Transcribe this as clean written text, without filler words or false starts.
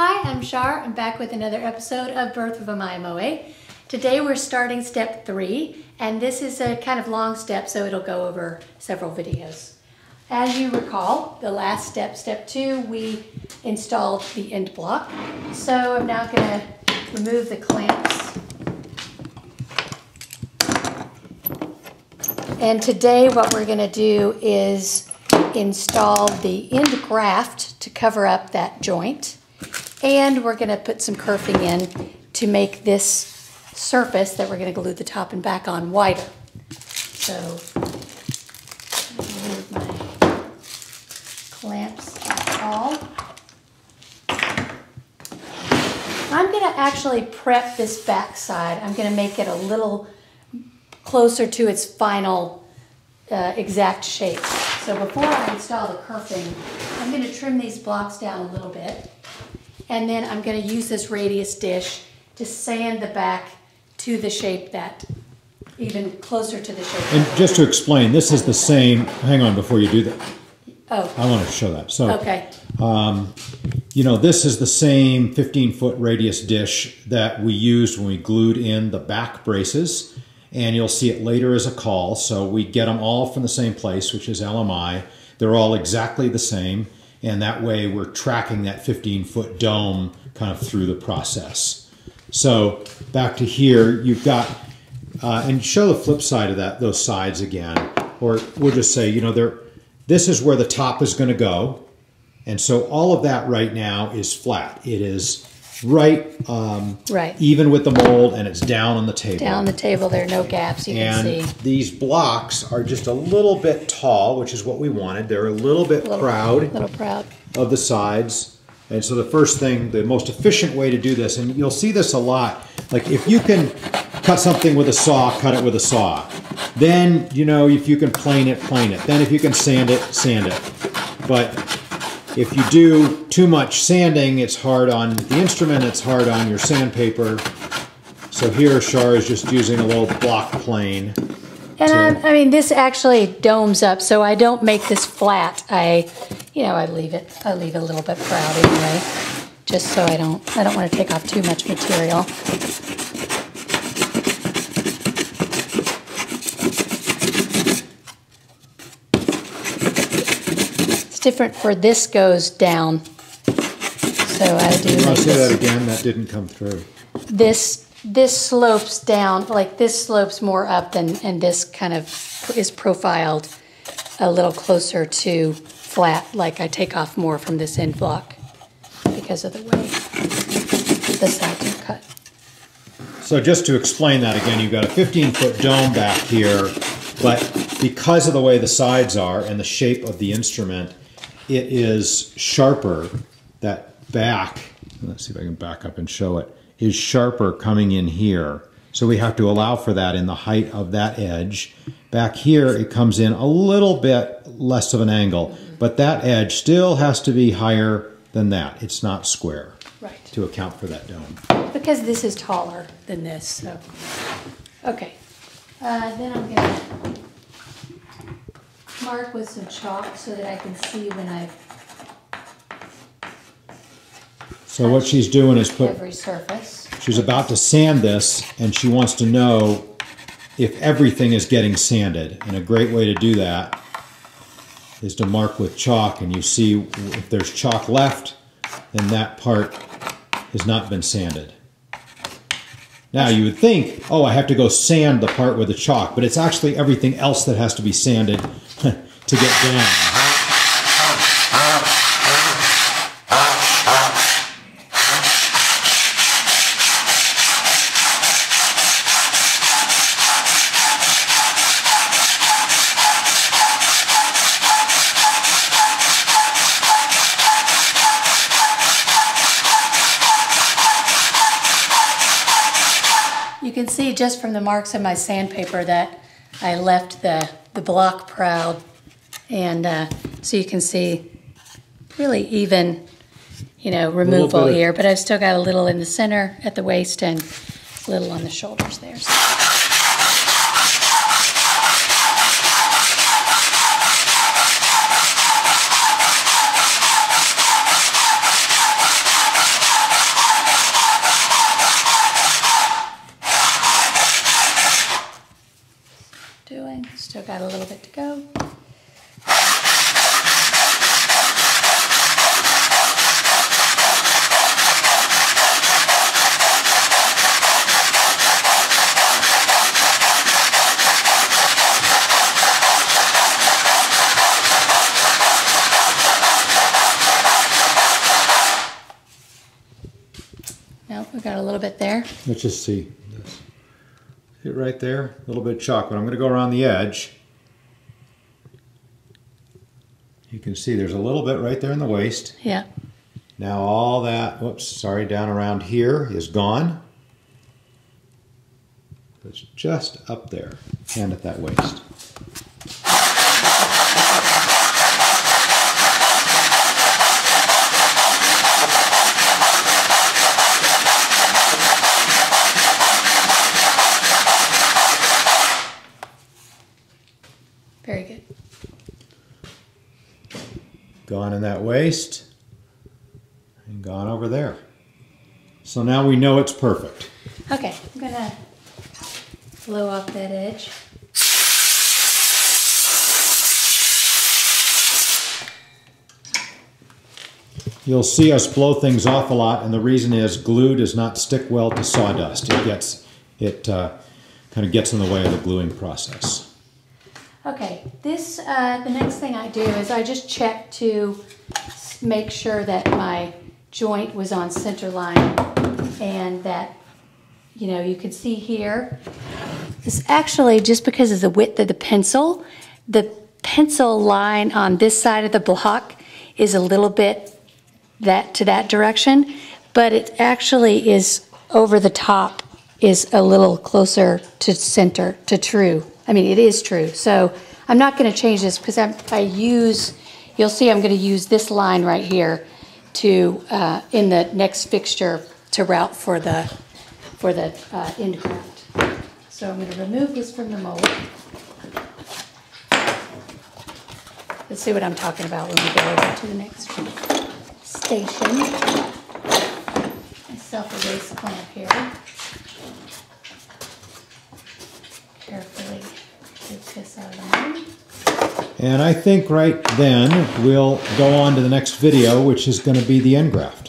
Hi, I'm Shar. I'm back with another episode of Birth of a Mya-Moe. Today we're starting step 3, and this is a kind of long step, so it'll go over several videos. As you recall, the last step, step 2, we installed the end block. So I'm now going to remove the clamps. And today what we're going to do is install the end graft to cover up that joint. And we're going to put some kerfing in to make this surface that we're going to glue the top and back on wider. So, remove my clamps all. I'm going to actually prep this back side. I'm going to make it a little closer to its final exact shape. So before I install the kerfing, I'm going to trim these blocks down a little bit. And then I'm going to use this radius dish to sand the back to the shape that, even closer to the shape. And just to explain, this is the same, hang on before you do that. Oh. I want to show that. So, okay. You know, this is the same 15-foot radius dish that we used when we glued in the back braces. And you'll see it later as a call. So we get them all from the same place, which is LMI. They're all exactly the same. And that way we're tracking that 15-foot dome kind of through the process. So back to here, you've got, and show the flip side of that, those sides again. Or we'll just say, you know, this is where the top is going to go. And so all of that right now is flat. It is right, even with the mold, and it's down on the table. Down on the table, there are no gaps you can see. And these blocks are just a little bit tall, which is what we wanted. They're a little bit proud of the sides. And so the first thing, the most efficient way to do this, and you'll see this a lot, like if you can cut something with a saw, cut it with a saw. Then, you know, if you can plane it, plane it. Then if you can sand it, sand it. But if you do too much sanding, it's hard on the instrument, it's hard on your sandpaper. So here, Shar is just using a little block plane. And I mean, this actually domes up, so I don't make this flat. I leave it a little bit proud anyway, just so I don't want to take off too much material. Different for this goes down, so I do. You want to say that again? That didn't come through. This slopes down, like this slopes more up than, and this kind of is profiled a little closer to flat. Like I take off more from this end block because of the way the sides are cut. So just to explain that again, you've got a 15-foot dome back here, but because of the way the sides are and the shape of the instrument, it is sharper. That back, let's see if I can back up and show it, is sharper coming in here. So we have to allow for that in the height of that edge. Back here, it comes in a little bit less of an angle, but that edge still has to be higher than that. It's not square, right, to account for that dome. Because this is taller than this, so. Okay, then I'm gonna mark with some chalk so that I can see when I've So what she's doing is every surface. She's about to sand this, and she wants to know if everything is getting sanded. And a great way to do that is to mark with chalk, and you see if there's chalk left, then that part has not been sanded. Now you would think, oh, I have to go sand the part with the chalk, but it's actually everything else that has to be sanded to get down. You can see just from the marks of my sandpaper that I left the block proud, and so you can see really even, you know, removal here, but I've still got a little in the center at the waist and a little on the shoulders there. So. got a little bit to go. Nope, we got a little bit there. Let's just see. See it right there? A little bit of chalk, but I'm going to go around the edge. You can see there's a little bit right there in the waist. Yeah. Now all that, whoops, sorry, down around here is gone. It's just up there and at that waist. Very good. Gone in that waist and gone over there. So now we know it's perfect. Okay, I'm gonna blow off that edge. You'll see us blow things off a lot, and the reason is glue does not stick well to sawdust. It kind of gets in the way of the gluing process. Okay, this the next thing I do is I just check to make sure that my joint was on center line, and that, you know, you can see here, this actually, just because of the width of the pencil line on this side of the block is a little bit to that direction, but it actually is over the top, is a little closer to center, to true. I mean, it is true. So I'm not going to change this because you'll see I'm going to use this line right here to, in the next fixture, to route for the end graft. So I'm going to remove this from the mold. Let's see what I'm talking about when we go over to the next station. My self-erase clamp here. Carefully get this out of the mold. And I think right then we'll go on to the next video, which is going to be the end graft.